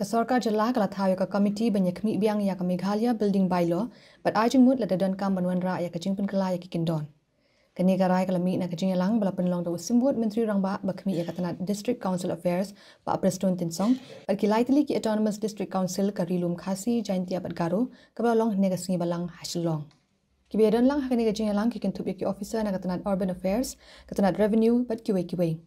Kesorkar jelah kala thayo ka komiti banyak kami biang ya ka Meghalaya building bylaw but ajing mut la dadan kam banwan ra ya ka jingpin kala ya kikindon. Kani garai kala mi na ka jingalang bala penlong do simbut menteri rangba ba kami ya katana district council affairs ba Preston Tinsong but ki lightly ki autonomous district council ka rilum khasi jaintia bat garo ka bala long ne ka singi balang hasilong. Ki bedan lang kani ka jingalang ki kintup ya ki officer na katana urban affairs katana revenue but kiwe.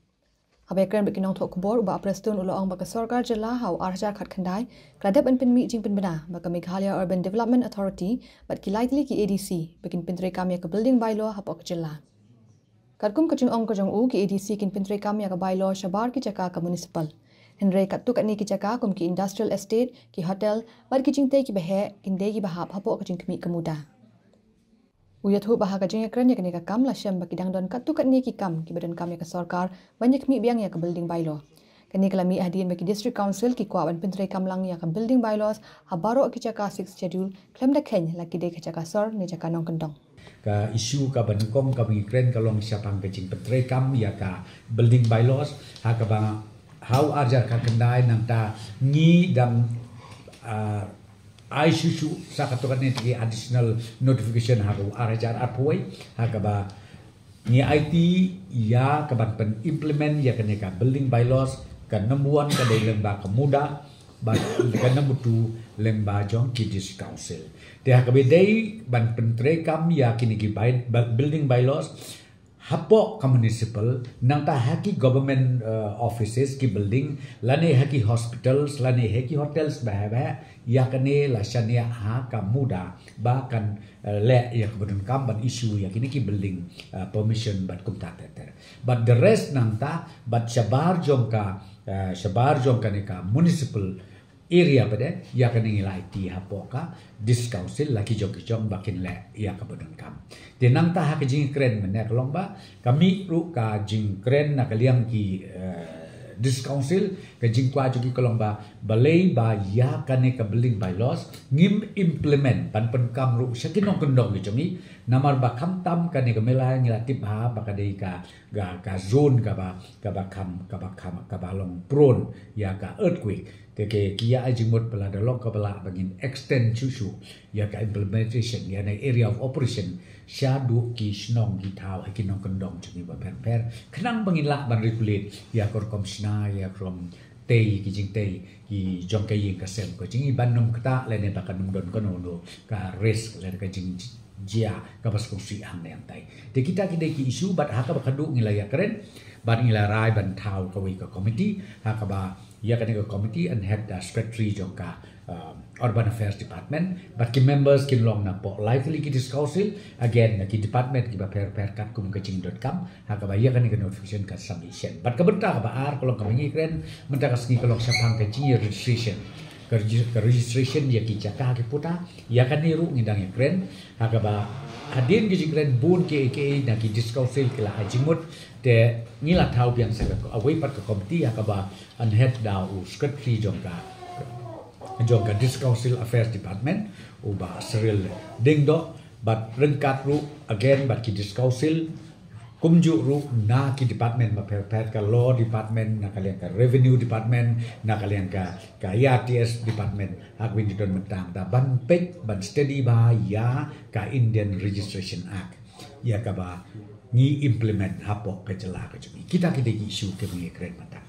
Habekran bekinong thok kubor uba Preston uloong baka sorkar jelah hau arjar khat khandai kladep an pinmi jingpin bena baka Meghalaya Urban Development Authority but ki lightly ki ADC bekin pintre kamya ka building bylaw hapok jelah. Kadkum kaching ong kajong u ki ADC kin pintre kamya ka bylaw shabar ki jaka ka municipal. Henry katuk ani ki jaka kum ki industrial estate ki hotel but ki jingte ki behe kinde ki bahap hapok kaching kami kemuda. Uyathu baha ka jing ekran ya kani ka kam la shem baki dang don katu kat ni ki kam ki badan kam ya ka sarkar banyak mi biang ya ka building bylaw kani kala mi adin baki district council ki kwa ban pintre kam lang ya ka building bylaws habaro ki chaka 6 schedule klem da ken la ki de ka chaka sor ni chaka nong kandong ka isu ka bankom ka mi kren ka long siapang ka jing pintre kam ya ka building bylaws ha ka ba how arjar ka kendai nang ta ni dam ISU sakatukan ni additional notification haru arajar apoi hakaba ni IT ya kaban pen implement ya kaneka building bylaws kan number 1 ka dai lemba kemuda ba kan number 2 lemba jong kidis council de hakabe dai ban pentre kam ya kini ki building bylaws hapo ka municipal nang ta haki government offices ki building lane haki hospitals lane haki hotels bah ya kane la shania ha ka muda ba kan le ya kemudian kam ban issue ya kini ki building permission but kum ta but the rest nang ta but shabar jong ka ne ka municipal area pada ya kane ngilai ti hapo ka dis council laki jong bakin le ya kemudian kam de nang ta ha ka jing kren mena kolong ba kami ru ka jing kren na kaliang ki dis council ka jing kwa juki kolong ba balai ba ya kane ka building bylaws ngim implement pan pen kam ru sakinong kendong ki jongi namar ba kam tam kane ka mela ngilatip ha ba ka dei ka zone ka ba long prone ya ka earthquake ke kia ajimut pela dalong ka bala bangin extend chuchu ya ka implementation ya na area of operation syadu ki snong ki thau ki nong kendong chuni ba per khnang bangin la ban regulate ya kor komsna ya krom tei ki jing tei ki jong ka yin ka sem ko jingi ban nom kta le ne ba kan don ko no ka risk le ka jing jia ka bas ko si ang ne tai de kita ki de ki issue bat ha ka ba kadu ngilaya keren ban ngilarai ban thau ka wi ka committee ha ka ba ya kan ka committee and head the secretary jong ka urban affairs department but ki members kin long na po lively ki dis council again na ki department ki ba per kat kum kaching.com ha ka ba ya kan ka notification ka submission but ka benta ka ba ar kolong ka ngi kren menta ka ski kolong sapang ka chi registration ka registration ya ki chaka ki puta ya kan ni ru ngidang ya kren ha ka ba adin ki jingren bun ke na ki dis council ki la ajimut de ngila thau biang sa ka away pat ka committee ya ka ba an head da u secretary jong ka dis council affairs department u ba seril ding do but rengkat ru again but ki dis council kumju ru na ki department ma per ka law department na kalian ka revenue department na kalian ka IRTS department ak win don mentang da ban pek ban steady ba ya ka Indian Registration Act ya ka ba ni implement hapo ka jelah ka jumi kita isu ke mengi keren mata